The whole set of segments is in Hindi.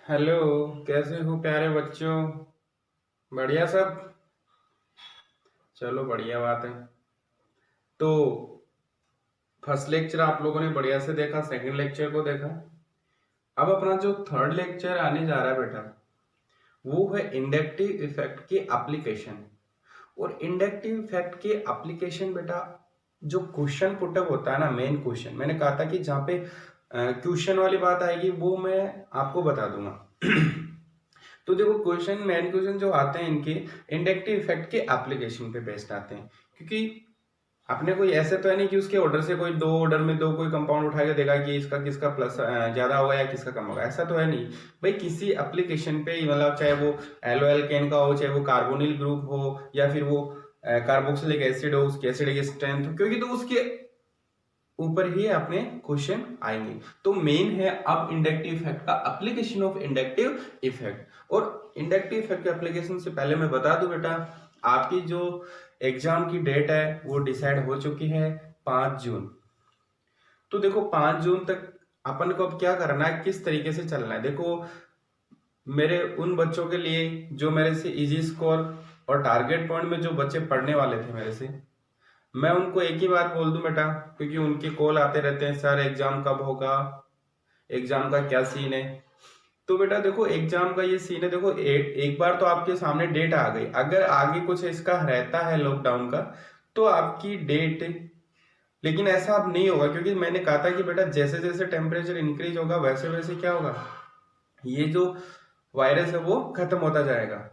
हेलो। कैसे हो प्यारे बच्चों? बढ़िया सब। चलो बढ़िया बात है। तो फर्स्ट लेक्चर आप लोगों ने बढ़िया से देखा, सेकंड लेक्चर को देखा। अब अपना जो थर्ड लेक्चर आने जा रहा है बेटा, वो है इंडक्टिव इफेक्ट के एप्लीकेशन। और इंडक्टिव इफेक्ट के एप्लीकेशन बेटा, जो क्वेश्चन पुटअप होता है ना, मेन क्वेश्चन, मैंने कहा था कि जहाँ पे क्वेश्चन वाली बात आएगी वो मैं आपको बता दूंगा। तो देखो, क्वेश्चन मेन क्वेश्चन जो आते हैं इनके इंडक्टिव इफेक्ट के एप्लीकेशन पे बेस्ड आते हैं। क्योंकि अपने कोई ऐसे तो है नहीं कि उसके ऑर्डर से कोई दो ऑर्डर में दो कोई कंपाउंड उठा के देगा कि इसका किसका प्लस ज्यादा होगा या किसका कम होगा, ऐसा तो है नहीं भाई। किसी एप्लीकेशन पे मतलब चाहे वो एलो एल्केन का हो, चाहे वो कार्बोनिल ग्रुप हो, या फिर वो कार्बोक्सिलिक एसिड हो, उसकी एसिडिक स्ट्रेंथ हो, क्योंकि तो उसके ऊपर ही अपने क्वेश्चन आएंगे। तो मेन है अब इंडक्टिव इफेक्ट का एप्लीकेशन ऑफ इंडक्टिव इफेक्ट। और इंडक्टिव इफेक्ट के एप्लीकेशन से पहले मैं बता दूं बेटा, आपकी जो एग्जाम की डेट है वो डिसाइड हो चुकी है, 5 जून। तो देखो 5 जून तक अपन को अब क्या करना है, किस तरीके से चलना है। देखो, मेरे उन बच्चों के लिए जो मेरे से इजी स्कोर और टारगेट पॉइंट में जो बच्चे पढ़ने वाले थे मेरे से, मैं उनको एक ही बात बोल दूं बेटा, क्योंकि उनके कॉल आते रहते हैं, सर एग्जाम कब होगा, एग्जाम का क्या सीन है। तो बेटा देखो, एग्जाम का ये सीन है। देखो, एक बार तो आपके सामने डेट आ गई, अगर आगे कुछ इसका रहता है लॉकडाउन का तो आपकी डेट, लेकिन ऐसा अब नहीं होगा, क्योंकि मैंने कहा था कि बेटा जैसे जैसे टेम्परेचर इंक्रीज होगा वैसे वैसे क्या होगा, ये जो वायरस है वो खत्म होता जाएगा।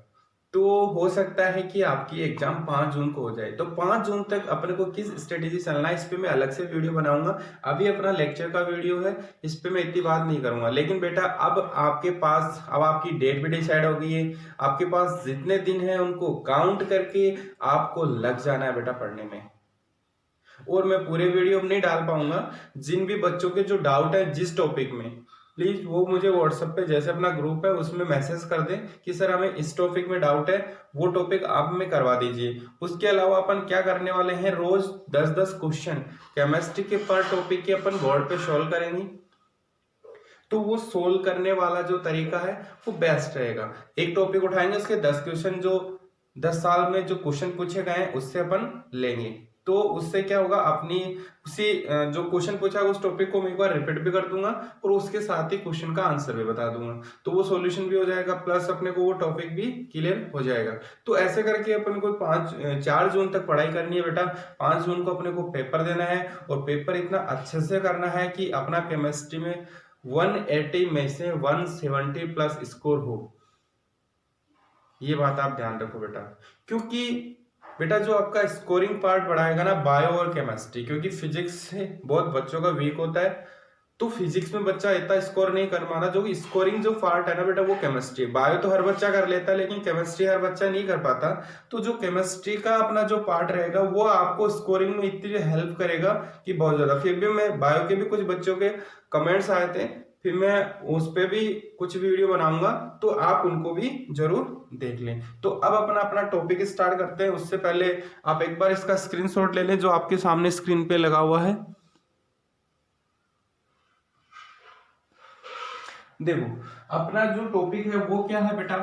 तो हो सकता है कि आपकी एग्जाम 5 जून को हो जाए। तो 5 जून तक अपने को किस स्ट्रेटेजी चलना है, इस पे मैं अलग से वीडियो बनाऊंगा। अभी अपना लेक्चर का वीडियो है, इस पे मैं इतनी बात नहीं करूंगा। लेकिन बेटा अब आपके पास, अब आपकी डेट भी डिसाइड हो गई है, आपके पास जितने दिन है उनको काउंट करके आपको लग जाना है बेटा पढ़ने में। और मैं पूरे वीडियो में नहीं डाल पाऊंगा, जिन भी बच्चों के जो डाउट है जिस टॉपिक में, प्लीज वो मुझे व्हाट्सएप पे, जैसे अपना ग्रुप है उसमें मैसेज कर दें कि सर हमें इस टॉपिक में डाउट है, वो टॉपिक आप में करवा दीजिए। उसके अलावा अपन क्या करने वाले हैं, रोज 10-10 क्वेश्चन केमिस्ट्री के पर टॉपिक के अपन बोर्ड पे सोल्व करेंगे। तो वो सोल्व करने वाला जो तरीका है वो बेस्ट रहेगा। एक टॉपिक उठाएंगे, उसके 10 क्वेश्चन जो 10 साल में जो क्वेश्चन पूछे गए हैं उससे अपन लेंगे। तो उससे क्या होगा, अपनी उसी जो क्वेश्चन पूछा है उस टॉपिक को मैं एक बार रिपीट भी कर दूंगा और उसके साथ ही क्वेश्चन का आंसर भी बता दूंगा। तो वो सॉल्यूशन भी हो जाएगा, प्लस अपने को वो टॉपिक भी क्लियर हो जाएगा। तो ऐसे करके अपन को 4 जून तक पढ़ाई करनी है बेटा। 5 जून को अपने को पेपर देना है, और पेपर इतना अच्छे से करना है कि अपना केमिस्ट्री में 180 में से 170 प्लस स्कोर हो। ये बात आप ध्यान रखो बेटा, क्योंकि बेटा जो आपका स्कोरिंग पार्ट बढ़ाएगा ना, बायो और केमिस्ट्री, क्योंकि फिजिक्स से बहुत बच्चों का वीक होता है। तो फिजिक्स में बच्चा इतना स्कोर नहीं कर पाना, जो स्कोरिंग जो पार्ट है ना बेटा वो केमिस्ट्री। बायो तो हर बच्चा कर लेता है, लेकिन केमिस्ट्री हर बच्चा नहीं कर पाता। तो जो केमिस्ट्री का अपना जो पार्ट रहेगा वो आपको स्कोरिंग में इतनी हेल्प करेगा कि बहुत ज्यादा। फिर भी मैं बायो के भी कुछ बच्चों के कमेंट्स आए थे, फिर मैं उस पर भी कुछ वीडियो बनाऊंगा, तो आप उनको भी जरूर देख लें। तो अब अपना अपना टॉपिक स्टार्ट करते हैं। उससे पहले आप एक बार इसका स्क्रीनशॉट ले लें जो आपके सामने स्क्रीन पे लगा हुआ है। देखो, अपना जो टॉपिक है वो क्या है बेटा,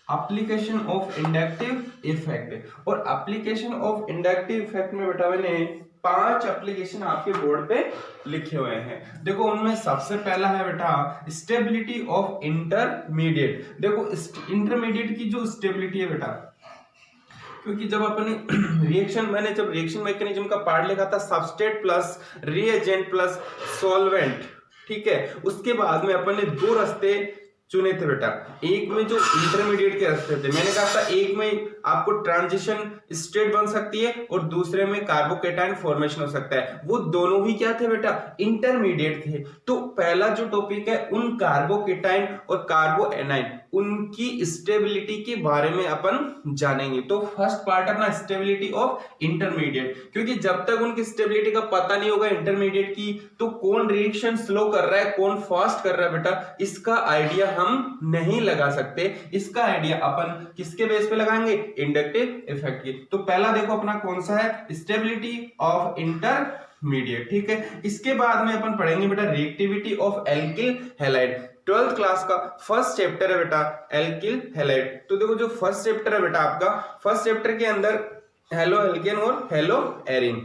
एप्लीकेशन ऑफ इंडक्टिव इफेक्ट। और एप्लीकेशन ऑफ इंडक्टिव इफेक्ट में बेटा मैंने 5 एप्लीकेशन आपके बोर्ड पे लिखे हुए हैं। देखो, उनमें सबसे पहला है बेटा स्टेबिलिटी ऑफ इंटरमीडिएट। देखो, इंटरमीडिएट की जो स्टेबिलिटी है बेटा, क्योंकि जब अपने मैंने जब रिएक्शन मैकेनिज्म का पार्ट लिखा था, substrate plus reagent plus solvent, ठीक है, उसके बाद में अपन ने 2 रास्ते चुने थे बेटा। एक में जो इंटरमीडिएट के रास्ते थे, मैंने कहा था एक में आपको ट्रांजिशन स्टेट बन सकती है और दूसरे में कार्बोकेटाइन फॉर्मेशन हो सकता है। वो दोनों ही क्या थे बेटा, इंटरमीडिएट थे। तो पहला जो टॉपिक है उन कार्बोकेटाइन और कार्बोएनाइन उनकी स्टेबिलिटी के बारे में अपन जानेंगे। तो फर्स्ट पार्ट अपना स्टेबिलिटी ऑफ इंटरमीडिएट, क्योंकि जब तक उनकी स्टेबिलिटी का पता नहीं होगा इंटरमीडिएट की, तो कौन रिएक्शन स्लो कर रहा है कौन फास्ट कर रहा है बेटा, इसका आइडिया हम नहीं लगा सकते। इसका आइडिया अपन किसके बेस पे लगाएंगे, इंडक्टिव इफेक्ट की। तो पहला देखो अपना कौन सा है, स्टेबिलिटी ऑफ इंटरमीडिएट, ठीक है। इसके बाद में अपन पढ़ेंगे बेटा reactivity of alkyl halide. 12th class का फर्स्ट चैप्टर है बेटा एल्किल हैलाइड। तो देखो जो फर्स्ट चैप्टर है बेटा आपका, फर्स्ट चैप्टर के अंदर हेलो एल्केन और हेलो एरिन,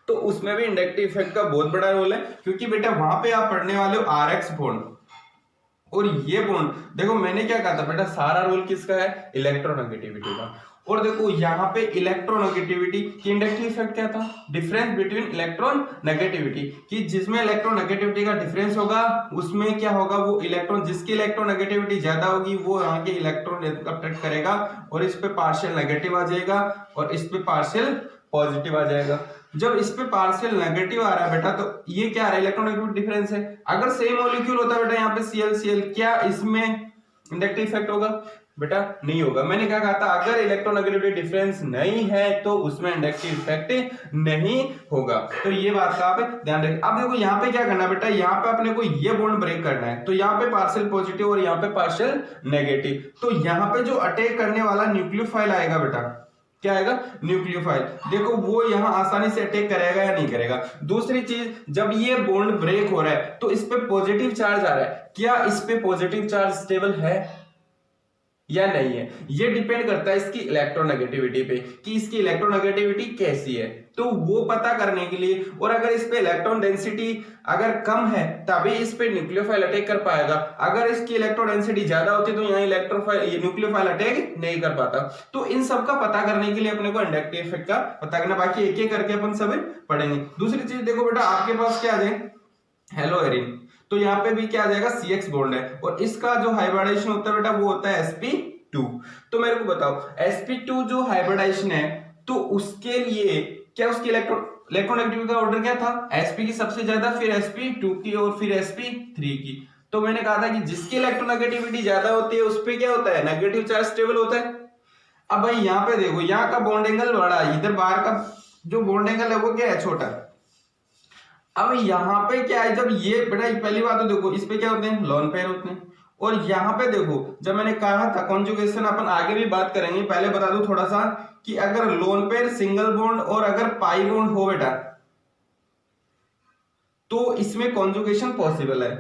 तो उसमें भी इंडक्टिव इफेक्ट का बहुत बड़ा रोल है, क्योंकि बेटा वहां पे आप पढ़ने वाले हो आरएक्स बॉन्ड, और ये बॉन्ड देखो मैंने क्या कहा था बेटा, सारा रोल किसका है, इलेक्ट्रोनेगेटिविटी का। और देखो यहाँ पे इलेक्ट्रोनेगेटिविटी की इंडक्टिव इफेक्ट क्या था, डिफरेंस बिटवीन इलेक्ट्रॉन नेगेटिविटी, कि जिसमें इलेक्ट्रोनेगेटिविटी का डिफरेंस होगा उसमें क्या होगा, वो इलेक्ट्रॉन, जिसकी इलेक्ट्रोनेगेटिविटी ज्यादा होगी वो यहाँ के इलेक्ट्रॉन अट्रैक्ट करेगा और इस पे पार्शियल नेगेटिव आ जाएगा और इस पे पार्शियल पॉजिटिव आ जाएगा। जब इस पे पार्शियल नेगेटिव आ रहा है बेटा, तो ये क्या आ रहा है, इलेक्ट्रोनेगेटिव डिफरेंस है। अगर सेम मॉलिक्यूल होता है बेटा यहाँ पे Cl, क्या इसमें इंडक्टिव इफेक्ट होगा, बेटा नहीं होगा। मैंने क्या कहा था, अगर इलेक्ट्रोनेगेटिविटी डिफरेंस नहीं है तो उसमें इंडक्टिव इफेक्ट नहीं होगा। तो ये बात का आप ध्यान रखिए। अब देखो यहाँ पे क्या करना है बेटा, यहाँ पे अपने को ये बॉन्ड ब्रेक करना है, तो यहाँ पे पार्शियल पॉजिटिव और यहाँ पे पार्शियल नेगेटिव, तो यहाँ पे जो अटैक करने वाला न्यूक्लियोफाइल आएगा बेटा, क्या आएगा, न्यूक्लियोफाइल, देखो वो यहां आसानी से अटैक करेगा या नहीं करेगा। दूसरी चीज, जब ये बॉन्ड ब्रेक हो रहा है तो इस पे पॉजिटिव चार्ज आ रहा है, क्या इस पे पॉजिटिव चार्ज स्टेबल है या नहीं है, ये डिपेंड करता है इसकी इलेक्ट्रोनेगेटिविटी पे, कि इसकी इलेक्ट्रोनेगेटिविटी कैसी है। तो वो पता करने के लिए, और अगर इस पे इलेक्ट्रॉन डेंसिटी अगर कम है तभी इस पे न्यूक्लियोफाइल अटैक कर पाएगा, अगर इसकी इलेक्ट्रॉन डेंसिटी ज्यादा होती तो यहाँ इलेक्ट्रोफाइल, ये न्यूक्लियोफाइल अटैक नहीं कर पाता। तो इन सब का पता करने के लिए अपने को इंडक्टिव इफेक्ट का पता करना, बाकी एक एक करके अपन सब पढ़ेंगे। दूसरी चीज देखो बेटा, आपके पास क्या आ जाए, हेलो एरिन, तो यहाँ पे भी क्या आ जाएगा, CX बॉन्ड है, और इसका जो हाइब्रिडाइजेशन होता है बेटा वो होता है sp2। तो मेरे को बताओ sp2 जो हाइब्रिडाइजेशन है, तो उसके लिए क्या, उसकी इलेक्ट्रोनेगेटिविटी का ऑर्डर क्या था, sp की सबसे ज्यादा, फिर sp2 की और फिर sp3 की। तो मैंने कहा था कि जिसकी इलेक्ट्रोनेगेटिविटी ज्यादा होती है उस पर क्या होता है, नेगेटिव चार्ज स्टेबल होता है। अब भाई यहाँ पे देखो, यहाँ का बॉन्ड एंगल बड़ा है, इधर बाहर का जो बॉन्ड एंगल है वो क्या है, छोटा। अब यहाँ पे क्या है, जब ये बेटा पहली बात तो देखो इस पे क्या होते हैं, लोन पेयर होते हैं, और यहाँ पे देखो जब मैंने कहा था कॉन्जुगेशन अपन आगे भी बात करेंगे, पहले बता दूं थोड़ा सा कि अगर लोन पेयर सिंगल बॉन्ड और अगर पाई बॉन्ड हो बेटा तो इसमें कॉन्जुगेशन पॉसिबल है,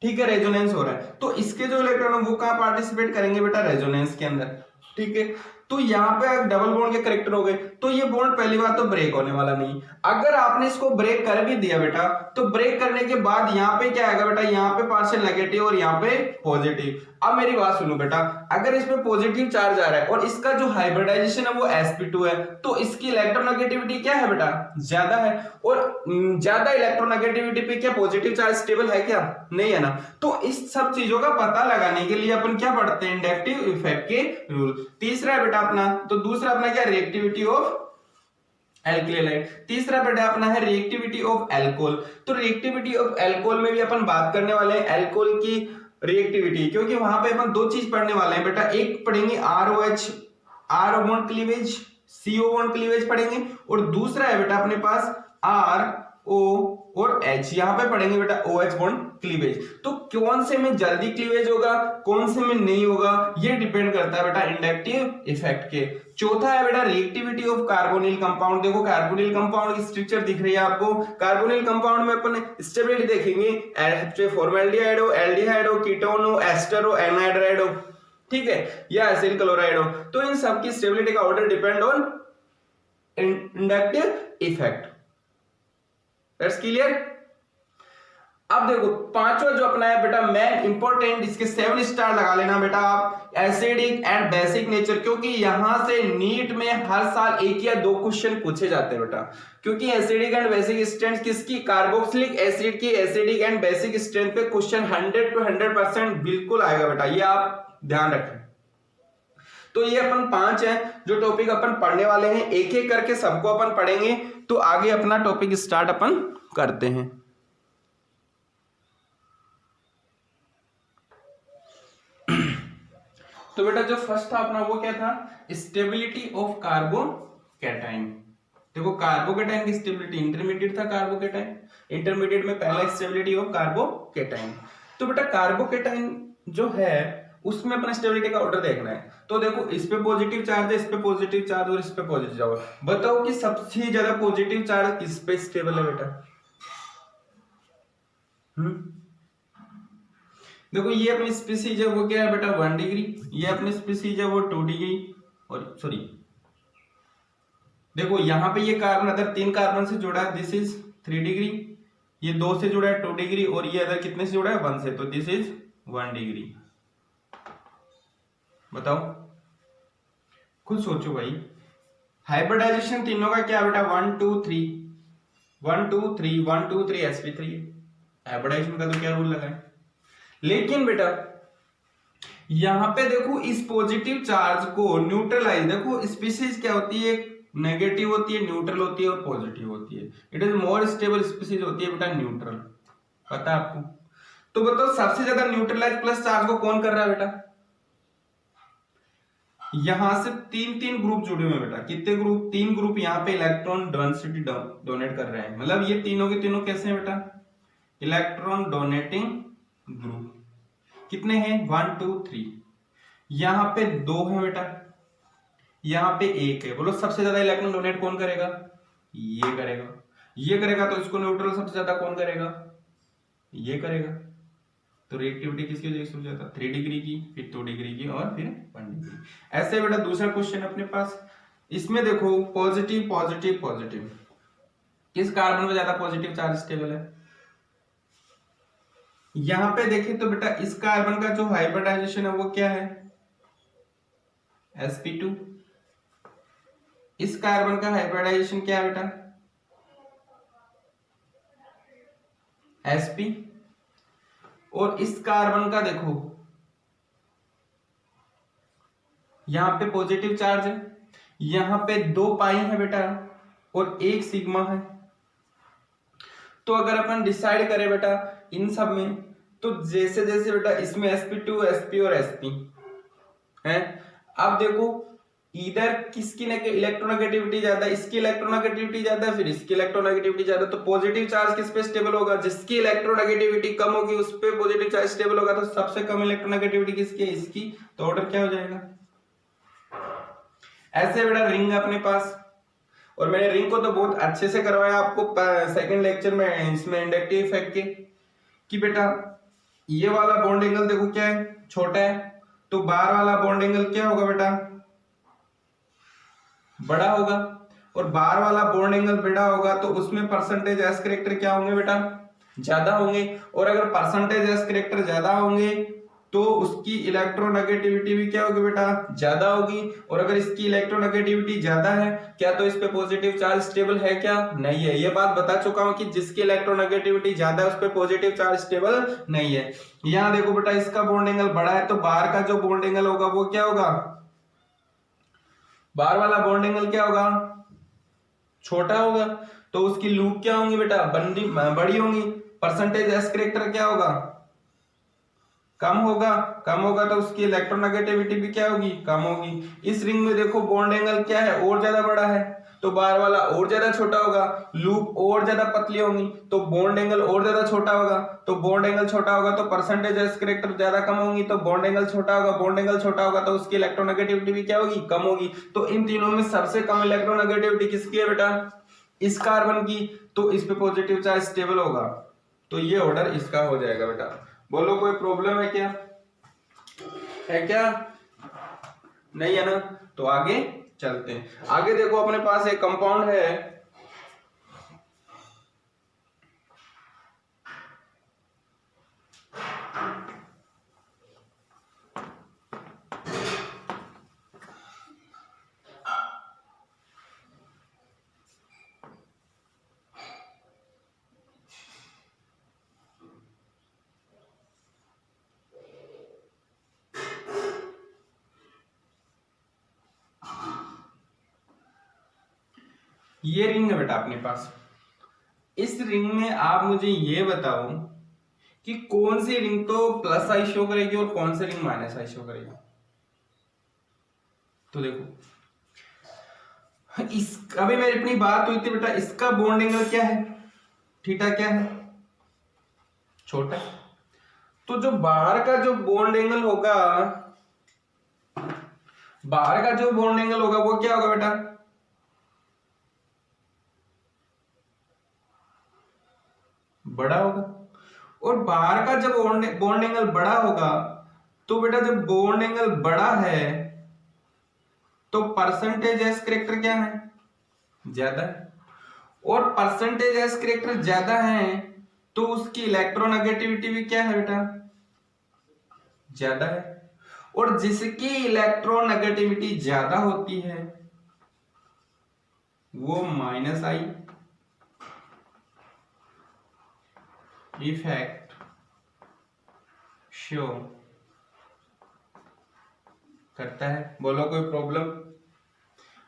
ठीक है, रेजोनेंस हो रहा है, तो इसके जो इलेक्ट्रॉन है वो कहां पार्टिसिपेट करेंगे बेटा, रेजोनेंस के अंदर, ठीक है। तो यहाँ पे अगर डबल बॉन्ड के करेक्टर हो गए तो ये बॉन्ड पहली बात तो ब्रेक होने वाला नहीं। अगर आपने इसको ब्रेक कर भी दिया बेटा, तो ब्रेक करने के बाद यहाँ पे क्या आएगा बेटा, यहाँ पे पार्शियल नेगेटिव और यहाँ पे पॉजिटिव। अब मेरी बात सुनो बेटा, अगर इसमें पॉजिटिव चार्ज आ रहा है और इसका जो हाइब्रिडाइजेशन है वो sp2 है, तो इसकी इलेक्ट्रोनेगेटिविटी क्या है बेटा, ज्यादा है, और ज्यादा इलेक्ट्रोनेगेटिविटी पे क्या पॉजिटिव चार्ज स्टेबल है क्या, नहीं है ना। तो इस सब चीजों का पता लगाने के लिए अपन क्या पढ़ते हैं, इंडक्टिव इफेक्ट के रूल। तीसरा है बेटा अपना, तो दूसरा अपना क्या, रिएक्टिविटी ऑफ एल्किलाइड। तीसरा बेटा अपना है रिएक्टिविटी ऑफ अल्कोहल। तो रिएक्टिविटी ऑफ अल्कोहल में भी अपन बात करने वाले हैं अल्कोहल की रिएक्टिविटी, क्योंकि वहां पे अपन दो चीज पढ़ने वाले हैं बेटा, एक पढ़ेंगे ROH, R bond cleavage, CO bond cleavage पढ़ेंगे, और दूसरा है बेटा अपने पास RO और H, यहां पे पढ़ेंगे बेटा OH बॉन्ड क्लीवेज। तो कौन से में जल्दी क्लीवेज होगा, कौन से में नहीं होगा, ये डिपेंड करता है बेटा इंडक्टिव इफेक्ट के। चौथा है बेटा रिएक्टिविटी ऑफ कार्बोनिल कंपाउंड। देखो कार्बोनिल कंपाउंड की स्ट्रक्चर दिख रही है आपको, कार्बोनिल कंपाउंड में अपन स्टेबिलिटी देखेंगे, फॉर्मेल्डिहाइड हो, एल्डिहाइड हो, कीटोन हो, एस्टर हो, एनहाइड्राइड हो, ठीक है, या एसिल क्लोराइड हो, तो इन सब की स्टेबिलिटी का order depend on inductive effect. That's clear. अब देखो पांचवा जो अपना है बेटा मेन इंपॉर्टेंट, इसके 7 स्टार लगा लेना बेटा आप, एसिडिक एंड बेसिक नेचर, क्योंकि यहां से नीट में हर साल एक या दो क्वेश्चन पूछे जाते हैं बेटा, क्योंकि एसिडिक एंड बेसिक स्ट्रेंथ किसकी, कार्बोक्सिलिक एसिड की एसिडिक एंड बेसिक स्ट्रेंथ पे क्वेश्चन 100 to 100% बिल्कुल आएगा बेटा, ये आप ध्यान रखें। तो ये अपन 5 है जो टॉपिक अपन पढ़ने वाले हैं, एक एक करके सबको अपन पढ़ेंगे, तो आगे अपना टॉपिक स्टार्ट अपन करते हैं। तो बेटा जो फर्स्ट था अपना वो क्या था, स्टेबिलिटी ऑफ कार्बोकैटायन। देखो कार्बोकैटायन की स्टेबिलिटी इंटरमीडिएट था, कार्बोकैटायन इंटरमीडिएट में पहला स्टेबिलिटी ऑफ कार्बोकैटायन। तो बेटा कार्बोकैटायन जो है उसमें अपना स्टेबिलिटी का ऑर्डर देखना है। तो देखो इस पे पॉजिटिव चार्ज है, इस पे पॉजिटिव चार्ज और इस पे पॉजिटिव चार्ज, बताओ कि सबसे ज्यादा पॉजिटिव चार्ज किस पे स्टेबल है बेटा, देखो ये अपनी स्पीसीज है वो क्या है बेटा 1 डिग्री, ये अपनी स्पीसीज है वो 2 डिग्री, और सॉरी देखो यहाँ पे ये कार्बन अदर 3 कार्बन से जुड़ा है, दिस इज 3 डिग्री, ये 2 से जुड़ा है 2 डिग्री, और ये अदर कितने से जुड़ा है 1 से, तो दिस इज 1 डिग्री। बताओ, खुद सोचो भाई। हाइब्रिडाइजेशन तीनों का क्या बेटा 1 2 3 1 2 3 1 2 3 sp3 है। हाइब्रिडाइजेशन का तो क्या रूल लगा है, लेकिन बेटा यहां पे देखो इस पॉजिटिव चार्ज को न्यूट्रलाइज, देखो स्पीसीज क्या होती है, नेगेटिव होती है, न्यूट्रल होती है और पॉजिटिव होती है। It is more stable species होती है बेटा न्यूट्रल, पता है आपको। तो बताओ सबसे ज्यादा न्यूट्रलाइज प्लस चार्ज को कौन कर रहा है बेटा, यहां से 3 ग्रुप जुड़े हुए हैं बेटा, कितने ग्रुप, 3 ग्रुप यहाँ पे इलेक्ट्रॉन डेंसिटी डोनेट कर रहे हैं, मतलब ये तीनों के तीनों कैसे हैं बेटा, इलेक्ट्रॉन डोनेटिंग ग्रुप। कितने हैं 1 2 3, यहाँ पे 2 है बेटा, यहाँ पे 1 है। बोलो सबसे ज्यादा इलेक्ट्रॉन डोनेट कौन करेगा, ये करेगा, ये करेगा, तो इसको न्यूट्रल सबसे ज्यादा कौन करेगा, ये करेगा। तो रिएक्टिविटी किसकी वजह से हो जाता है, 3 डिग्री की, फिर 2 डिग्री की, और फिर 1 डिग्री। ऐसे बेटा दूसरा क्वेश्चन अपने पास, इसमें देखो पॉजिटिव पॉजिटिव पॉजिटिव, किस कार्बन में ज्यादा पॉजिटिव चार्ज स्टेबल है। यहां पे देखें तो बेटा इस कार्बन का जो हाइब्रिडाइजेशन है वो क्या है sp2, इस कार्बन का हाइब्रिडाइजेशन क्या है बेटा sp, और इस कार्बन का देखो यहां पे पॉजिटिव चार्ज है, यहां पे 2 पाई है बेटा और 1 सिग्मा है। तो अगर अपन डिसाइड करें बेटा इन सब में, तो जैसे जैसे बेटा इसमें sp2 sp और sp है, अब देखो इधर किसकी इलेक्ट्रोनेगेटिविटी ज्यादा, इसकी इलेक्ट्रोनेगेटिविटी ज्यादा, फिर इसकी इलेक्ट्रोनेगेटिविटी ज्यादा, तो पॉजिटिव चार्ज किस पे स्टेबल होगा, जिसकी इलेक्ट्रोनेगेटिविटी कम होगी उस पे पॉजिटिव चार्ज स्टेबल होगा। तो सबसे कम इलेक्ट्रोनेगेटिविटी किसकी है, इसकी, तो ऑर्डर क्या हो जाएगा। ऐसे बेटा रिंग अपने पास, और मैंने रिंग को तो बहुत अच्छे से करवाया आपको सेकंड लेक्चर में इसमें इंडक्टिव इफेक्ट के, कि बेटा ये वाला बॉन्ड एंगल देखो क्या है, छोटा है, तो बाहर वाला बॉन्ड एंगल क्या होगा बेटा, बड़ा होगा, और बाहर वाला बॉन्ड एंगल बड़ा होगा तो उसमें परसेंटेज एस करेक्टर क्या होंगे बेटा, ज्यादा होंगे। और अगर परसेंटेज एस करेक्टर ज्यादा होंगे तो उसकी इलेक्ट्रोनेगेटिविटी भी क्या होगी बेटा, ज्यादा होगी। और अगर इसकी इलेक्ट्रोनेगेटिविटी ज्यादा है क्या, तो इस पे पॉजिटिव चार्ज स्टेबल है क्या, नहीं है। ये बात बता चुका हूं कि जिसकी इलेक्ट्रोनेगेटिविटी ज्यादा है उस पे पॉजिटिव चार्ज स्टेबल नहीं है। यहां देखो बेटा इसका बॉन्ड एंगल बड़ा है, तो बाहर का जो बॉन्ड एंगल होगा वो क्या होगा, बाहर वाला बॉन्ड एंगल क्या होगा, छोटा होगा, तो उसकी लूप क्या होंगी बेटा, बड़ी होंगी। परसेंटेज एस करेक्टर क्या होगा, कम होगा, कम होगा, तो उसकी इलेक्ट्रोनेगेटिविटी भी क्या होगी, कम होगी। इस रिंग में देखो बॉन्ड एंगल क्या है, और ज्यादा बड़ा है, तो बाहर वाला और ज्यादा छोटा होगा, लूप और ज्यादा पतली होंगी, तो बॉन्ड एंगल और ज्यादा छोटा होगा, तो बॉन्ड एंगल छोटा होगा तो परसेंटेज एस करेक्टर ज्यादा कम होंगी, तो बॉन्ड एंगल छोटा होगा, बॉन्ड एंगल छोटा होगा तो उसकी इलेक्ट्रोनेगेटिविटी भी क्या होगी, कम होगी। तो इन तीनों में सबसे कम इलेक्ट्रोनेगेटिविटी किसकी है बेटा, इस कार्बन की, तो इस पे पॉजिटिव चार्ज स्टेबल होगा, तो ये ऑर्डर इसका हो जाएगा बेटा। बोलो कोई प्रॉब्लम है क्या, है क्या, नहीं है ना। तो आगे चलते हैं। आगे देखो अपने पास एक कंपाउंड है, ये रिंग है बेटा अपने पास। इस रिंग में आप मुझे ये बताओ कि कौन सी रिंग तो प्लस आई शो करेगी और कौन सी रिंग माइनस आई शो करेगी। तो देखो इस अभी मेरी अपनी बात हुई थी बेटा, इसका बॉन्ड एंगल क्या है, थीटा क्या है, छोटा। तो जो बाहर का जो बॉन्ड एंगल होगा, बाहर का जो बॉन्ड एंगल होगा वो क्या होगा बेटा, बड़ा होगा। और बाहर का जब बॉन्ड एंगल बड़ा होगा तो बेटा जब बॉन्ड एंगल बड़ा है तो परसेंटेज एस करेक्टर क्या है, ज्यादा है, और परसेंटेज एस करेक्टर ज्यादा है तो उसकी इलेक्ट्रोनेगेटिविटी भी क्या है बेटा, ज्यादा है। और जिसकी इलेक्ट्रोनेगेटिविटी ज्यादा होती है वो माइनस आई इफेक्ट शो करता है। बोलो कोई प्रॉब्लम?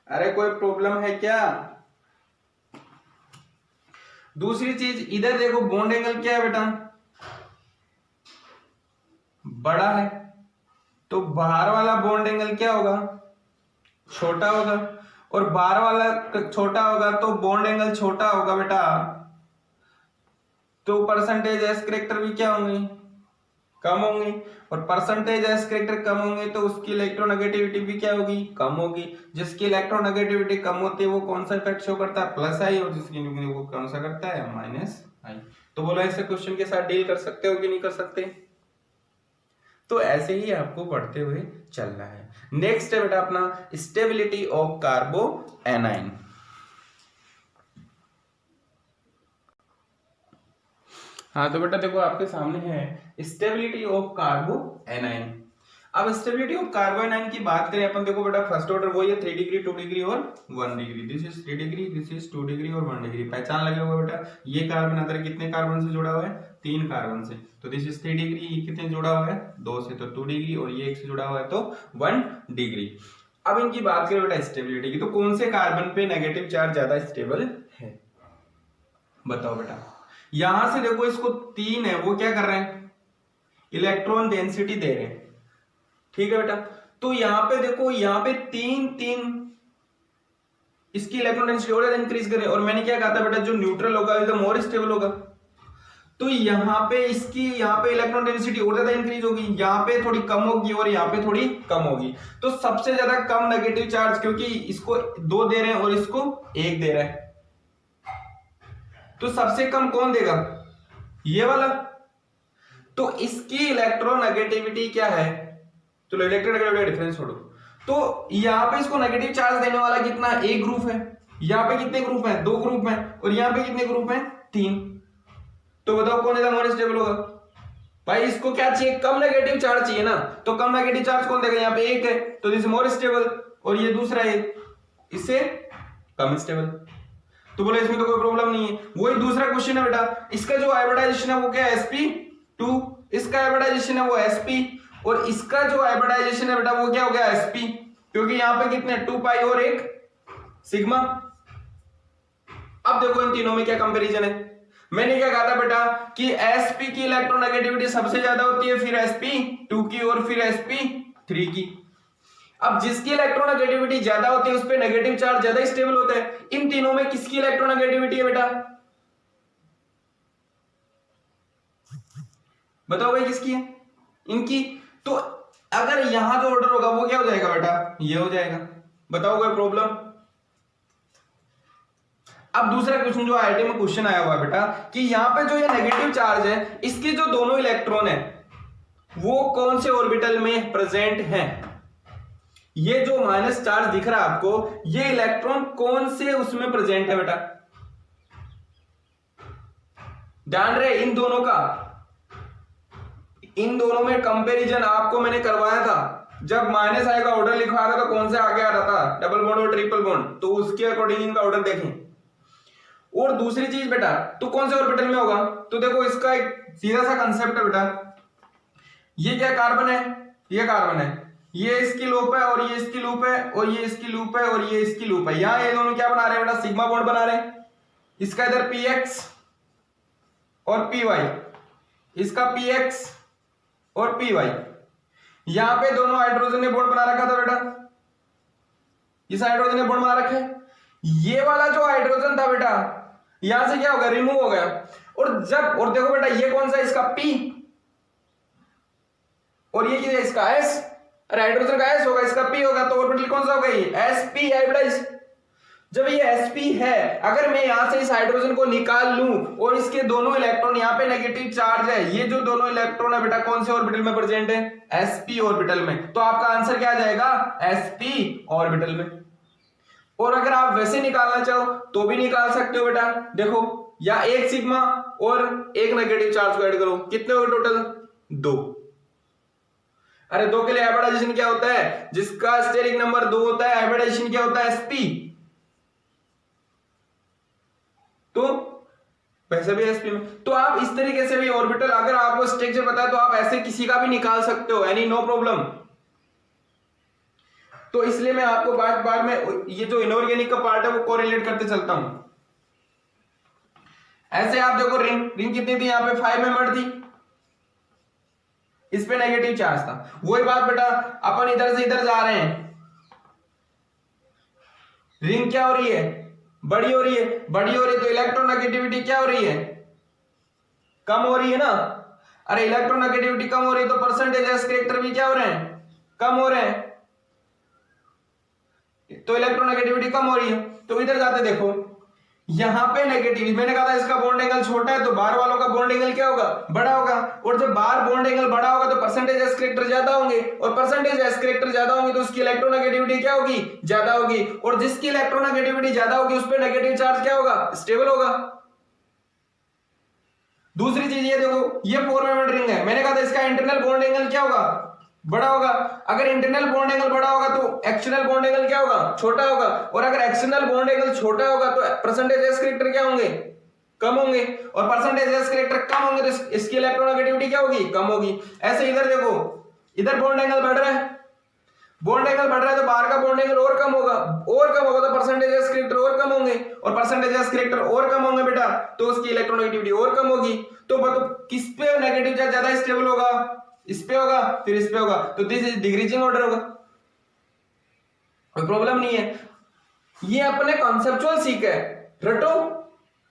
अरे कोई प्रॉब्लम है क्या? दूसरी चीज इधर देखो, बॉन्ड एंगल क्या है बेटा, बड़ा है, तो बाहर वाला बॉन्ड एंगल क्या होगा, छोटा होगा, और बाहर वाला छोटा होगा तो बॉन्ड एंगल छोटा होगा बेटा, तो परसेंटेज एस करेक्टर भी क्या होंगे, कम होंगे, और परसेंटेज एस करेक्टर कम होंगे तो उसकी इलेक्ट्रोनेगेटिविटी भी क्या होगी, कम होगी। जिसकी इलेक्ट्रोनेगेटिविटी कम होती है वो कौन सा इफेक्ट शो करता है, प्लस आई, और जिसकी वो कौन सा करता है, माइनस आई। तो बोलो ऐसे क्वेश्चन के साथ डील कर सकते हो कि नहीं कर सकते? तो ऐसे ही आपको पढ़ते हुए चलना है। नेक्स्ट है बेटा अपना स्टेबिलिटी ऑफ कार्बो एनाइन। हाँ तो बेटा देखो आपके सामने है स्टेबिलिटी ऑफ कार्बो एनाइन। अब स्टेबिलिटी ऑफ कार्बो एनाइन की बात करें अपन, देखो बेटा फर्स्ट ऑर्डर वही है 3 डिग्री 2 डिग्री और 1 degree. This is 3 degree, this is 2 degree और 1 डिग्री। पहचान लगे होगा बेटा, ये कार्बन अंदर कितने कार्बन से जुड़ा हुआ है, 3 कार्बन से, तो दिस इज 3 डिग्री। ये कितने जुड़ा हुआ है, 2 से, तो 2 डिग्री, और ये 1 से जुड़ा हुआ है तो 1 डिग्री। अब इनकी बात करें बेटा स्टेबिलिटी की, तो कौन से कार्बन पे नेगेटिव चार्ज ज्यादा स्टेबल है, बताओ बेटा। यहां से देखो इसको 3 है, वो क्या कर रहे हैं, इलेक्ट्रॉन डेंसिटी दे रहे हैं, ठीक है बेटा। तो यहां पे देखो, यहां पे 3 इसकी इलेक्ट्रॉन डेंसिटी और इंक्रीज करें, और मैंने क्या कहा था बेटा, जो न्यूट्रल होगा एकदम मोर स्टेबल होगा, तो यहां पे इसकी यहां पे इलेक्ट्रॉन डेंसिटी और ज्यादा इंक्रीज होगी, यहां पे थोड़ी कम होगी और यहां पे थोड़ी कम होगी। तो सबसे ज्यादा कम नेगेटिव चार्ज, क्योंकि इसको 2 दे रहे हैं और इसको 1 दे रहा है, तो सबसे कम कौन देगा, ये वाला। तो इसकी इलेक्ट्रोनेगेटिविटी क्या है, चलो इलेक्ट्रोनेगेटिविटी डिफरेंस छोड़ो, तो यहां पे इसको नेगेटिव चार्ज देने वाला कितना, एक ग्रुप है। यहां पे कितने ग्रुप हैं, 2 ग्रुप हैं, और यहां पे कितने ग्रुप हैं, 3। तो बताओ कौन ज्यादा मोर स्टेबल होगा भाई, इसको क्या चाहिए, कम नेगेटिव चार्ज चाहिए ना, तो कम नेगेटिव चार्ज कौन देगा, यहाँ पे 1 है तो दिस मोर स्टेबल, और ये दूसरा है इससे कम स्टेबल। तो बोले इसमें तो कोई प्रॉब्लम नहीं है। वही दूसरा क्वेश्चन है बेटा, इसका जो हाइब्रिडाइजेशन है वो क्या है, sp2, इसका हाइब्रिडाइजेशन है वो sp, और इसका जो हाइब्रिडाइजेशन है बेटा वो क्या हो गया, sp, क्योंकि यहां पे कितने 2 पाई और 1 सिग्मा। अब देखो इन तीनों में क्या कंपैरिजन है, मैंने क्या कहा था बेटा कि sp की इलेक्ट्रोनेगेटिविटी सबसे ज्यादा होती है, फिर sp2 की, और फिर sp3 की। अब जिसकी इलेक्ट्रोनेगेटिविटी ज्यादा होती है उस पे नेगेटिव चार्ज ज्यादा स्टेबल होता है। इन तीनों में किसकी इलेक्ट्रोनेगेटिविटी है बेटा, बताओ भाई किसकी है, इनकी। तो अगर यहां जो ऑर्डर होगा वो क्या हो जाएगा बेटा, ये हो जाएगा। बताओ कोई प्रॉब्लम? अब दूसरा क्वेश्चन जो आईआईटी में क्वेश्चन आया हुआ है बेटा, कि यहां पे जो ये नेगेटिव चार्ज है, इसके जो दोनों इलेक्ट्रॉन है वो कौन से ऑर्बिटल में प्रेजेंट हैं। ये जो माइनस चार्ज दिख रहा है आपको, ये इलेक्ट्रॉन कौन से उसमें प्रेजेंट है बेटा, ध्यान रहे इन दोनों का, इन दोनों में कंपैरिजन आपको मैंने करवाया था। जब माइनस आई का ऑर्डर लिखवाया था तो कौन से आगे आ रहा था, डबल बॉन्ड और ट्रिपल बॉन्ड, तो उसके अकॉर्डिंग इनका ऑर्डर देखें। और दूसरी चीज बेटा, तो कौन से ऑर्बिटल में होगा, तो देखो इसका एक सीधा सा कंसेप्ट है बेटा, ये क्या कार्बन है, ये कार्बन है, ये इसकी लूप है, और ये इसकी लूप है, और ये इसकी लूप है, और ये इसकी लूप है। यहां ये दोनों क्या बना रहे हैं बेटा, सिग्मा बॉन्ड बना रहे हैं। इसका इधर px और py, इसका px और py, यहां पे दोनों हाइड्रोजन ने बॉन्ड बना रखा था बेटा, इस हाइड्रोजन ने बॉन्ड बना रखा है। ये वाला जो हाइड्रोजन था बेटा यहां से क्या हो गया, रिमूव हो गया। और जब, और देखो बेटा ये कौन सा, इसका p, और ये क्या है, इसका s, अरे हाइड्रोजन का s होगा, इसका p होगा, तो ऑर्बिटल कौन सा होगा, ये sp हाइब्रिडाइज। जब ये sp है, अगर मैं यहां से इस हाइड्रोजन को निकाल लूं और इसके दोनों इलेक्ट्रॉन, यहां पे नेगेटिव चार्ज है, ये जो दोनों इलेक्ट्रॉन है बेटा कौन से ऑर्बिटल में प्रेजेंट है? sp ऑर्बिटल में। तो आपका आंसर क्या आ जाएगा? sp ऑर्बिटल में। और अगर आप वैसे निकालना चाहो तो भी निकाल सकते हो बेटा। देखो, या एक सिग्मा और एक नेगेटिव चार्ज को ऐड करो, कितने हो टोटल? 2। अरे 2 के लिए हाइब्रिडाइजेशन क्या होता है? जिसका स्टेरिक नंबर 2 होता है, हाइब्रिडाइजेशन क्या होता है? sp। तो वैसे भी sp में। तो आप इस तरीके से भी ऑर्बिटल, अगर आपको स्ट्रक्चर पता है तो आप ऐसे किसी का भी निकाल सकते हो, एनी नो प्रॉब्लम। तो इसलिए मैं आपको बार में ये जो इनऑर्गेनिक का पार्ट है वो कोरिलेट करते चलता हूं। ऐसे आप देखो, रिंग कितनी थी? यहां पे 5 मेंबर थी, इस पे नेगेटिव चार्ज था। वही बात बेटा, अपन इधर से इधर जा रहे हैं, रिंग क्या हो रही है? बड़ी हो रही है। बड़ी हो रही है तो इलेक्ट्रोनेगेटिविटी क्या हो रही है? कम हो रही है ना। अरे इलेक्ट्रोनेगेटिविटी कम हो रही है तो परसेंटेज एस कैरेक्टर भी क्या हो रहे हैं? कम हो रहे हैं। तो इलेक्ट्रोनेगेटिविटी कम हो रही है। तो इधर जाते देखो, यहां पे नेगेटिव, मैंने कहा था इसका बॉन्ड एंगल छोटा है तो बाहर वालों का बॉन्ड एंगल क्या होगा? बड़ा होगा। और जब बाहर बॉन्ड एंगल बड़ा होगा तो परसेंटेज एस कैरेक्टर ज्यादा होंगे, और परसेंटेज एस कैरेक्टर ज्यादा होंगे तो उसकी इलेक्ट्रोनेगेटिविटी क्या होगी? ज्यादा होगी। और जिसकी इलेक्ट्रोनेगेटिविटी ज्यादा होगी उस पर नेगेटिव चार्ज क्या होगा? स्टेबल होगा। दूसरी चीज ये देखो, ये 4 मेंबर रिंग है, मैंने कहा था इसका इंटरनल बॉन्ड एंगल क्या होगा? बड़ा होगा। अगर इंटरनल बॉन्ड एंगल बड़ा होगा तो एक्सटर्नल बॉन्ड एंगल क्या होगा? छोटा होगा। और अगर एक्सटर्नल बॉन्ड एंगल छोटा होगा तो परसेंटेज एस कैरेक्टर क्या होंगे? कम होंगे। और परसेंटेज एस कैरेक्टर कम होंगे तो इसकी इलेक्ट्रोनेगेटिविटी क्या होगी? कम होगी। ऐसे इधर देखो, इधर बॉन्ड एंगल बढ़ रहा है, बॉन्ड एंगल बढ़ रहा है तो बाहर का बॉन्ड एंगल और कम होगा, और कम होगा तो परसेंटेज एस कैरेक्टर और कम होंगे, और परसेंटेज एस कैरेक्टर और कम होंगे बेटा तो उसकी इलेक्ट्रोनेगेटिविटी और कम होगी। तो बताओ किस पे नेगेटिव चार्ज ज्यादा स्टेबल होगा? इस पे होगा, फिर इस पे होगा। तो दिस इज डिक्रीजिंग ऑर्डर होगा, कोई प्रॉब्लम नहीं है। ये अपने कॉन्सेप्चुअल सीख है, रटो।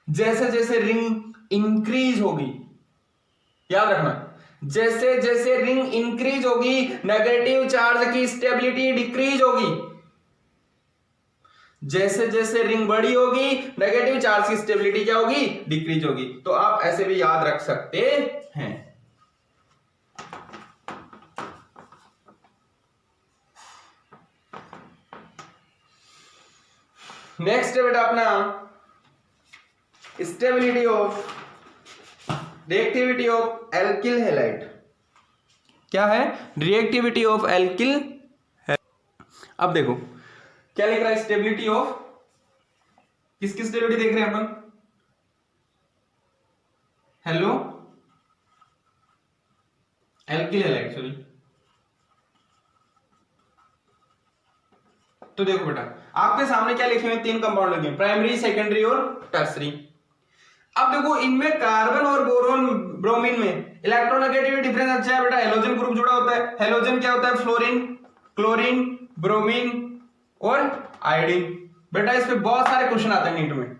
जैसे जैसे रिंग इंक्रीज होगी, याद रखना, जैसे जैसे रिंग इंक्रीज होगी नेगेटिव चार्ज की स्टेबिलिटी डिक्रीज होगी। जैसे जैसे रिंग बड़ी होगी नेगेटिव चार्ज की स्टेबिलिटी क्या होगी? डिक्रीज होगी। तो आप ऐसे भी याद रख सकते हैं। नेक्स्ट है बेटा अपना stability of reactivity of alkyl halide. क्या है? Reactivity of alkyl. अब देखो क्या लिख रहा है? स्टेबिलिटी ऑफ, किसकी स्टेबिलिटी देख रहे हैं अपन? Hello, alkyl halide, sorry. तो देखो बेटा, आपके सामने क्या लिखे हुए? 3 कंपाउंड लिखे हैं, प्राइमरी, सेकेंडरी और टर्सरी। अब देखो इनमें कार्बन और बोरोन ब्रोमीन में इलेक्ट्रोनेगेटिविटी डिफरेंस अच्छा है बेटा। हेलोजन ग्रुप जुड़ा होता है। हेलोजन क्या होता है? फ्लोरीन, क्लोरीन, ब्रोमीन और आयोडीन। बेटा इस पे बहुत सारे क्वेश्चन आते हैं नीट में।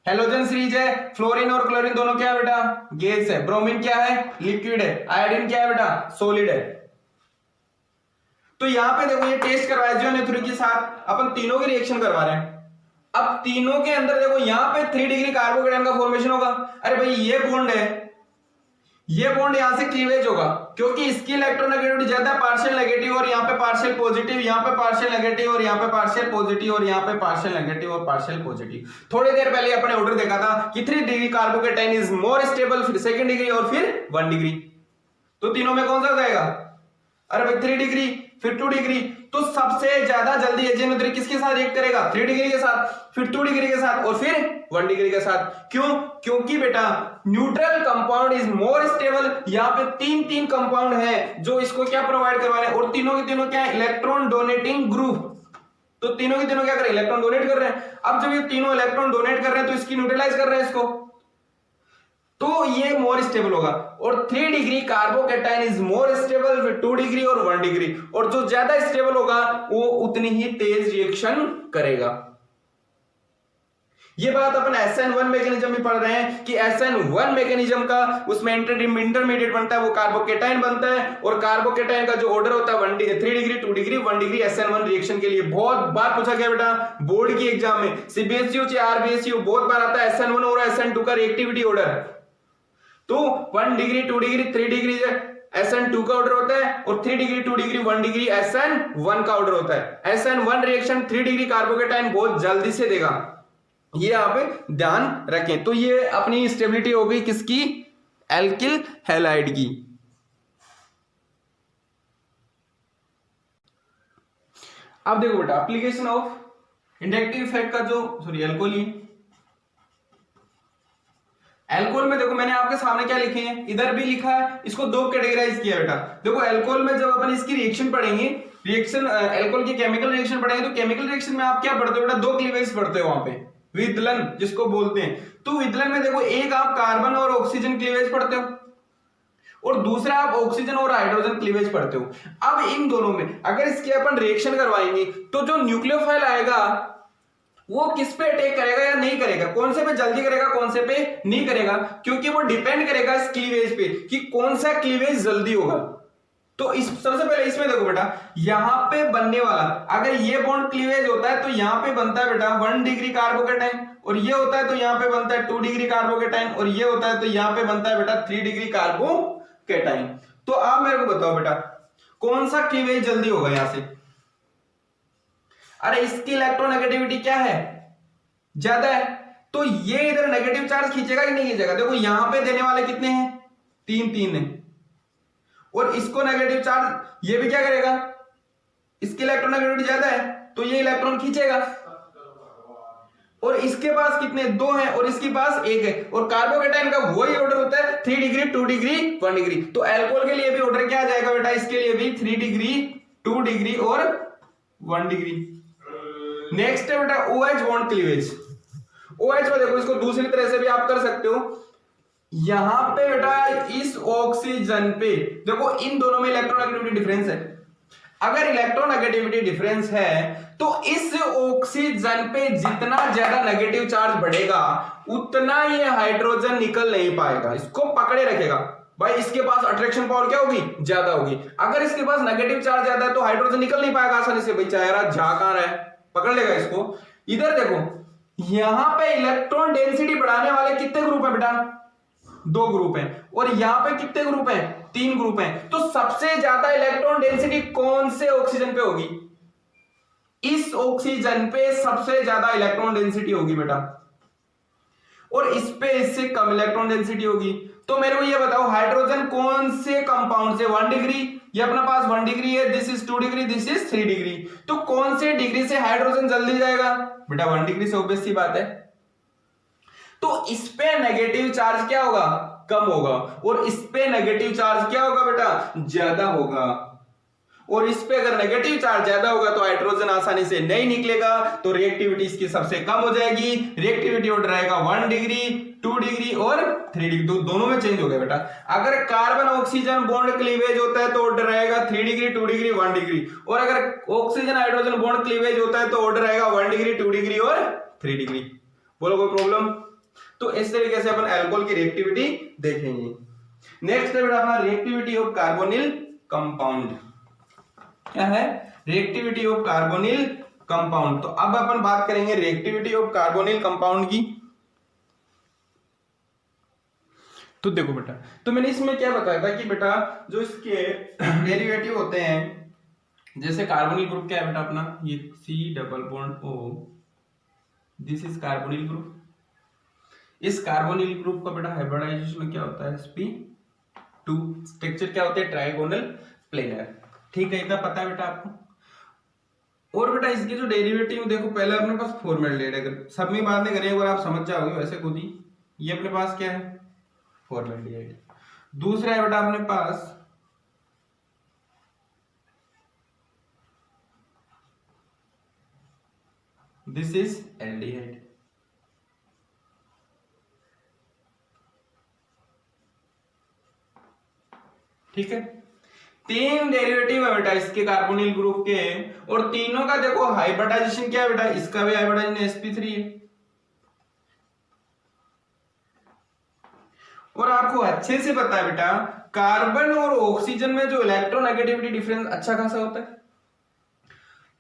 हेलोजन सीरीज है, फ्लोरीन और क्लोरीन दोनों क्या है बेटा? गैस है। ब्रोमीन क्या है? लिक्विड है। आयोडीन क्या है बेटा? सॉलिड है। तो यहां पे देखो ये टेस्ट करवाया जियोनेथ्री के साथ, अपन तीनों की रिएक्शन करवा रहे हैं। अब तीनों के अंदर देखो यहां पे 3 डिग्री कार्बोकेटायन का फॉर्मेशन होगा। अरे भाई ये बॉन्ड है, ये बॉन्ड यहां से क्लीवेज होगा क्योंकि इसकी इलेक्ट्रोनेगेटिविटी ज्यादा, पार्शियल नेगेटिव और यहां पे पार्शियल पॉजिटिव, यहां पे पार्शियल नेगेटिव और यहां पे पार्शियल पॉजिटिव और यहां पे पार्शियल नेगेटिव और पार्शियल पॉजिटिव। थोड़ी देर पहले अपने ऑर्डर देखा था कि 3 degree carbocation is more stable, फिर 2nd डिग्री और फिर 1 डिग्री। तो तीनों में कौन सा जाएगा? अरे भाई 3 डिग्री, फिर 2 डिग्री। तो सबसे ज्यादा जल्दी एजेनोथ्री किसके साथ रिएक्ट करेगा? 3 डिग्री के साथ, फिर 2 डिग्री के साथ और फिर 1 डिग्री के साथ। क्यों? क्योंकि बेटा neutral compound is more stable. यहां पे 3 कंपाउंड है जो इसको क्या प्रोवाइड करवा रहे हैं, और तीनों के तीनों क्या है? Electron donating group. तो तीनों के तीनों क्या कर रहे हैं? इलेक्ट्रॉन डोनेट कर रहे हैं। अब जब ये तीनों इलेक्ट्रॉन डोनेट कर रहे हैं तो इसकी न्यूट्रलाइज कर रहे हैं इसको, तो ये मोर स्टेबल होगा। और 3 degree carbocation is more stable, फिर 2 डिग्री और 1 डिग्री। और जो ज्यादा स्टेबल होगा वो उतनी ही तेज रिएक्शन करेगा। ये बात अपन SN1 मैकेनिज्म में पढ़ रहे हैं कि SN1 मैकेनिज्म का उसमें इंटरमीडिएट बनता है, वो कार्बोकेटाइन बनता है, और कार्बोकेटाइन का जो ऑर्डर होता है 3 degree 2 degree 1 degree SN1 reaction के लिए। बहुत बार पूछा गया बेटा बोर्ड की एग्जाम में, CBSE चाहे RBSE, बहुत बार आता है SN1 और SN2 का रिएक्टिविटी ऑर्डर। तो 1 डिग्री 2 डिग्री 3 डिग्री SN2 का ऑर्डर होता है, और 3 डिग्री 2 डिग्री 1 डिग्री SN1 का ऑर्डर होता है। SN1 रिएक्शन 3 डिग्री कार्बोकेटाइन बहुत जल्दी से देगा, ये आप ध्यान रखें। तो ये अपनी स्टेबिलिटी हो गई किसकी, एल्किल हैलाइड की। अब देखो बेटा एप्लीकेशन ऑफ इंडक्टिव इफेक्ट का जो एल्कोहल, एल्कोहल में देखो मैंने आपके सामने क्या लिखे हैं, इधर भी लिखा है, इसको दो कैटेगराइज किया बेटा। देखो एल्कोहल में जब अपन इसकी रिएक्शन पढ़ेंगे, रिएक्शन एल्कोहल की केमिकल रिएक्शन पढ़ेंगे, तो केमिकल रिएक्शन में आप क्या पढ़ते हो बेटा, दो क्लीवेज पढ़ते हो वहां पे, विदलन जिसको बोलते हैं। तो विदलन में देखो एक आप कार्बन और ऑक्सीजन क्लीवेज पढ़ते हो, और दूसरा आप ऑक्सीजन और हाइड्रोजन क्लीवेज पढ़ते हो। अब इन दोनों में अगर इसके अपन रिएक्शन करवाएंगे, तो जो न्यूक्लियोफाइल आएगा वो किस पे अटैक करेगा या नहीं करेगा, कौन से पे जल्दी करेगा कौन से पे नहीं करेगा, क्योंकि वो डिपेंड करेगा इस क्लीवेज पे कि कौन सा क्लीवेज जल्दी होगा। तो इस सबसे पहले इसमें देखो बेटा, यहां पे बनने वाला अगर ये बॉन्ड क्लीवेज होता है तो यहां पे बनता है बेटा 1 डिग्री कार्बोकेटाइन, और ये होता है तो यहां पे बनता है 2 डिग्री कार्बोकेटाइन, और ये होता है तो यहां पे बनता है बेटा 3 डिग्री कार्बोकेटाइन। तो आप मेरे को बताओ बेटा कौन सा क्लीवेज जल्दी होगा यहां से, अरे इसकी इलेक्ट्रोनेगेटिविटी क्या है, ज्यादा है, तो ये इधर नेगेटिव चार्ज खींचेगा कि नहीं खींचेगा। देखो यहां पे देने वाले कितने हैं, 3 है, और इसको नेगेटिव चार्ज ये भी क्या करेगा, इसकी इलेक्ट्रोनेगेटिविटी ज्यादा है तो ये इलेक्ट्रॉन खींचेगा, और इसके पास कितने 2 हैं और इसके पास 1 है, और कार्बोकेटाइन का वही ऑर्डर होता है 3 डिग्री 2 डिग्री 1 डिग्री। तो अल्कोहल के लिए भी ऑर्डर क्या आ जाएगा बेटा, इसके लिए भी 3 डिग्री 2 डिग्री और 1 डिग्री। नेक्स्ट है बेटा OH बॉन्ड क्लीवेज। OH को देखो इसको दूसरी तरह से भी आप कर सकते हो, यहां पे बेटा इस ऑक्सीजन पे देखो इन दोनों में इलेक्ट्रोनेगेटिविटी डिफरेंस है, अगर इलेक्ट्रोनेगेटिविटी डिफरेंस है तो इस ऑक्सीजन पे जितना ज्यादा नेगेटिव चार्ज बढ़ेगा उतना ये हाइड्रोजन निकल नहीं पाएगा, इसको पकड़े रखेगा भाई, इसके पास अट्रैक्शन पावर क्या होगी, ज्यादा होगी। अगर इसके पास नेगेटिव चार्ज ज्यादा है तो हाइड्रोजन निकल नहीं पाएगा आसानी से, भाई चाहे जा कहां रहा है, पकड़ लेगा इसको। इधर देखो यहां पे इलेक्ट्रॉन डेंसिटी बढ़ाने वाले कितने ग्रुप है बेटा, 2 ग्रुप हैं, और यहां पे कितने ग्रुप हैं, 3 ग्रुप हैं। तो सबसे ज्यादा इलेक्ट्रॉन डेंसिटी कौन से ऑक्सीजन पे होगी, इस ऑक्सीजन पे सबसे ज्यादा इलेक्ट्रॉन डेंसिटी होगी बेटा, और इस पे इससे कम इलेक्ट्रॉन डेंसिटी होगी। तो मेरे को ये बताओ हाइड्रोजन कौन से कंपाउंड से, 1 डिग्री, ये अपना पास 1 डिग्री है, this is 2 degree, this is 3 degree, तो कौन से डिग्री से हाइड्रोजन जल्दी जाएगा बेटा, 1 डिग्री से, ऑब्वियस सी बात है। तो इस पे नेगेटिव चार्ज क्या होगा, कम होगा, और इस पे नेगेटिव चार्ज क्या होगा बेटा, ज्यादा होगा, और इस पे अगर नेगेटिव चार्ज ज्यादा होगा तो हाइड्रोजन आसानी से नहीं निकलेगा, तो रिएक्टिविटी इसकी सबसे कम हो जाएगी, रिएक्टिविटी ऑर्डर रहेगा 1 डिग्री 2 डिग्री और 3 डिग्री, दोनों में चेंज हो गया बेटा। अगर कार्बन ऑक्सीजन बॉन्ड क्लीवेज होता है तो ऑर्डर रहेगा 3 डिग्री 2 डिग्री 1 डिग्री, और अगर ऑक्सीजन हाइड्रोजन बॉन्ड क्लीवेज होता है तो ऑर्डर रहेगा 1 डिग्री 2 डिग्री और 3 डिग्री। बोलो कोई प्रॉब्लम। तो इस तरीके से अपन अल्कोहल की रिएक्टिविटी देखेंगे। नेक्स्ट है बेटा अपना रिएक्टिविटी ऑफ कार्बोनिल कंपाउंड, क्या है, रिएक्टिविटी ऑफ कार्बोनिल कंपाउंड। तो अब अपन बात करेंगे रिएक्टिविटी ऑफ कार्बोनिल कंपाउंड की। तो देखो बेटा, तो मैंने इसमें क्या बताया था कि बेटा जो इसके डेरिवेटिव होते हैं, जैसे कार्बोनिल ग्रुप क्या है बेटा अपना, ये C double bond O, this is carbonyl group. इस कार्बोनिल ग्रुप का बेटा हाइब्रिडाइजेशन क्या होता है, sp2, स्ट्रक्चर क्या होते हैं, ट्राइगोनल प्लेनर, ठीक है, इतना पता है बेटा आपको। और बेटा इसके जो डेरिवेटिव देखो, पहले अपने पास फॉर्मेल्डिहाइड है, सब में बात नहीं करें, एक बार आप समझ जाओगे वैसे खुद ही, ये अपने पास क्या है, फॉर्मेल्डिहाइड। दूसरा है बेटा अपने पास दिस इज एल्डिहाइड, ठीक है। 3 डेरिवेटिव है बेटा इसके कार्बोनिल ग्रुप के, और तीनों का देखो हाइब्रिडाइजेशन क्या है बेटा, इसका भी हाइब्रिडाइजेशन sp3 है, और आपको अच्छे से पता है बेटा कार्बन और ऑक्सीजन में जो इलेक्ट्रोनेगेटिविटी डिफरेंस अच्छा खासा होता है।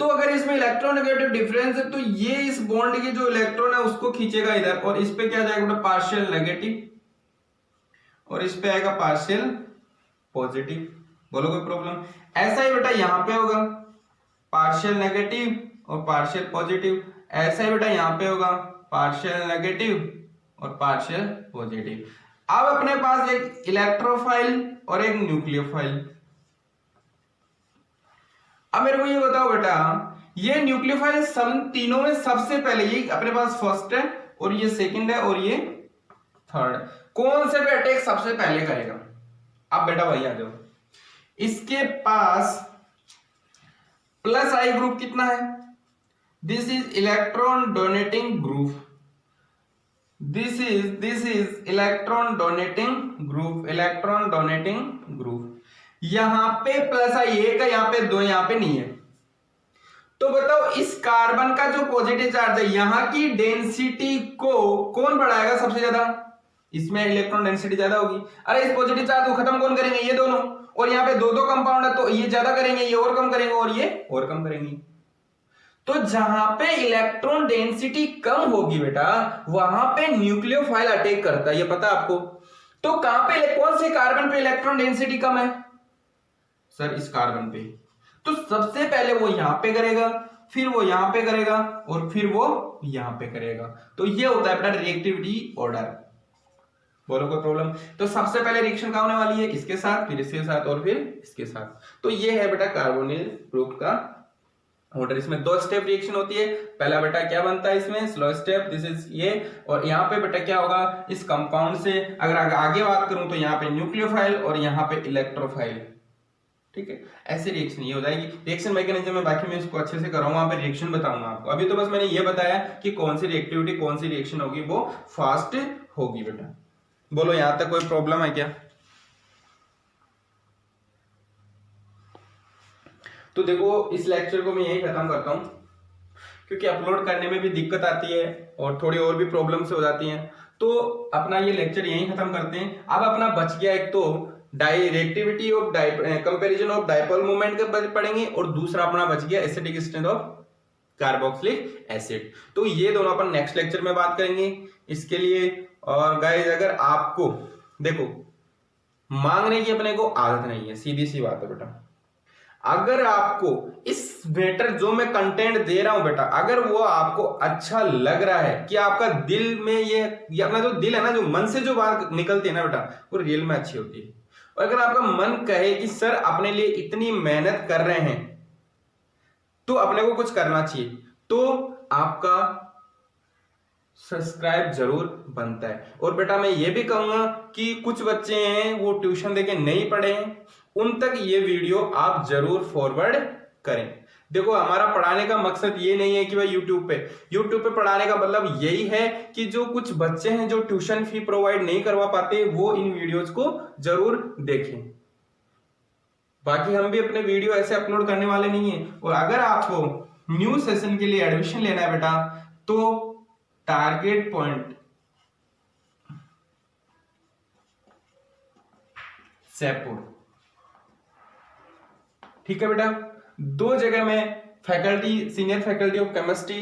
तो अगर इसमें इलेक्ट्रोनेगेटिव डिफरेंस है तो ये इस बॉन्ड के जो इलेक्ट्रॉन है उसको खींचेगा इधर, और इस पे क्या जाएगा बेटा पार्शियल नेगेटिव, और इस पे आएगा पार्शियल पॉजिटिव। बोलो कोई प्रॉब्लम? ऐसा ही बेटा यहां पे होगा पार्शियल नेगेटिव और पार्शियल पॉजिटिव, ऐसा ही बेटा यहां पे होगा पार्शियल नेगेटिव और पार्शियल पॉजिटिव। अब अपने पास एक इलेक्ट्रोफाइल और एक न्यूक्लियोफाइल। अब मेरे को ये बताओ बेटा ये न्यूक्लियोफाइल सब तीनों में सबसे पहले, ये अपने पास फर्स्ट है और ये सेकंड है और ये थर्ड, कौन से पे अटैक सबसे पहले करेगा? अब बेटा वही आ जाओ, इसके पास प्लस आई ग्रुप कितना है? This is electron donating group, this is electron donating group, electron donating group. यहां पे प्लस आई एक है, यहां पे दो, यहां पे नहीं है। तो बताओ इस कार्बन का जो पॉजिटिव चार्ज है यहां की डेंसिटी को कौन बढ़ाएगा सबसे ज्यादा? इसमें इलेक्ट्रॉन डेंसिटी ज्यादा होगी। अरे इस पॉजिटिव चार्ज को खत्म कौन करेंगे? ये दोनों। और यहाँ पे दो दो कंपाउंड है तो ये ज्यादा करेंगे, ये और कम करेंगे और ये और कम करेंगे। तो जहां पे इलेक्ट्रॉन डेंसिटी कम होगी बेटा वहां पे न्यूक्लियोफाइल अटैक करता है, ये पता आपको। तो कहां पे कौन से कार्बन पे इलेक्ट्रॉन डेंसिटी कम है? सर इस कार्बन पे। तो सबसे पहले वो यहां पे करेगा, फिर वो यहां पे करेगा और फिर वो यहां पे करेगा। तो ये होता है बेटा रिएक्टिविटी ऑर्डर। बोलो कोई प्रॉब्लम? तो सबसे पहले रिएक्शन कहां होने वाली है? इसके साथ, फिर इसके साथ और फिर इसके साथ। तो ये है बेटा कार्बोनिल ग्रुप का ऑर्डर। इसमें दो स्टेप रिएक्शन होती है। पहला बेटा क्या बनता है इसमें? स्लो स्टेप, दिस इज ये। और यहाँ पे बेटा क्या होगा इस कंपाउंड से, अगर आगे बात करूं तो यहाँ पे न्यूक्लियोफाइल और यहाँ पे इलेक्ट्रोफाइल। ठीक है, ऐसे रिएक्शन ये हो जाएगी। रिएक्शन मैकेनिज्म में बाकी मैं इसको अच्छे से कराऊंगा, वहां पे रिएक्शन बताऊंगा आपको। अभी तो बस मैंने ये बताया कि कौन सी रिएक्टिविटी कौन सी रिएक्शन होगी वो फास्ट होगी बेटा। बोलो यहां तक कोई प्रॉब्लम है क्या? तो देखो इस लेक्चर को मैं यही खत्म करता हूं क्योंकि अपलोड करने में भी दिक्कत आती है और थोड़ी और भी प्रॉब्लम से हो जाती हैं। तो अपना ये लेक्चर यही खत्म करते हैं। अब अपना बच गया एक तो directivity of comparison of dipole moment के पढ़ेंगे और दूसरा अपना बच गया acidic strength of carboxylic acid. तो ये दोनों अपन नेक्स्ट लेक्चर में बात करेंगे इसके लिए। और गाइस अगर आपको देखो मांगने की अपने को आदत नहीं है, सीधी सी बात है बेटा। अगर आपको इस मैटर जो मैं कंटेंट दे रहा हूं बेटा अगर वो आपको अच्छा लग रहा है कि आपका दिल में ये अपना जो दिल है ना, जो मन से जो बात निकलती है ना बेटा वो रियल में अच्छी होती है। और अगर आपका मन कहे कि सर अपने लिए इतनी मेहनत कर रहे हैं तो अपने को कुछ करना चाहिए, तो आपका सब्सक्राइब जरूर बनता है। और बेटा मैं ये भी कहूंगा कि कुछ बच्चे हैं वो ट्यूशन देके नहीं पढ़े हैं, उन तक ये वीडियो आप जरूर फॉरवर्ड करें। देखो हमारा पढ़ाने का मकसद ये नहीं है कि भाई यूट्यूब पे पढ़ाने का मतलब यही है कि जो कुछ बच्चे हैं जो ट्यूशन फी प्रोवाइड नहीं करवा पाते वो इन वीडियोस को जरूर देखें। बाकी हम भी अपने वीडियो ऐसे अपलोड करने वाले नहीं है। और अगर आपको न्यू सेशन के लिए एडमिशन लेना है बेटा तो टारगेट पॉइंट सैपुर, ठीक है बेटा। दो जगह में faculty senior faculty of chemistry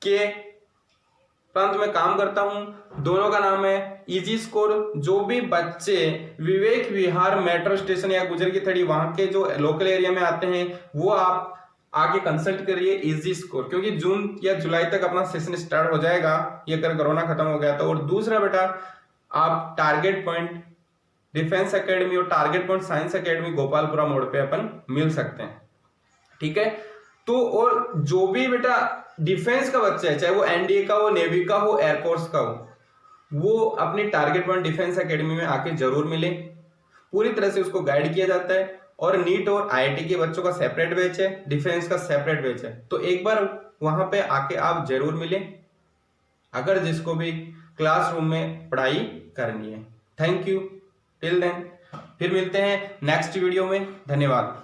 के प्रांत में काम करता हूं। दोनों का नाम है इजी स्कोर। जो भी बच्चे विवेक विहार मेट्रो स्टेशन या गुजर की थड़ी वहां के जो लोकल एरिया में आते हैं वो आप आगे कंसल्ट करिए इजी स्कोर, क्योंकि जून या जुलाई तक अपना सेशन स्टार्ट हो जाएगा ये अगर कोरोना खत्म हो गया तो। और दूसरा बेटा आप टारगेट पॉइंट डिफेंस एकेडमी और target point science academy Gopalpura मोड़ पे अपन मिल सकते हैं, ठीक है। तो और जो भी बेटा डिफेंस का बच्चा है चाहे वो एनडीए का हो, नेवी का हो, एयरफोर्स का हो, वो अपनी टारगेट पॉइंट डिफेंस एकेडमी में आके जरूर मिले। पूरी तरह से उसको गाइड किया जाता है। और नीट और आईआईटी के बच्चों का सेपरेट बैच है, डिफेंस का सेपरेट बैच है। तो एक बार वहां पे आके आप जरूर मिले अगर जिसको भी क्लासरूम में पढ़ाई करनी है। थैंक यू, टिल देन फिर मिलते हैं नेक्स्ट वीडियो में। धन्यवाद।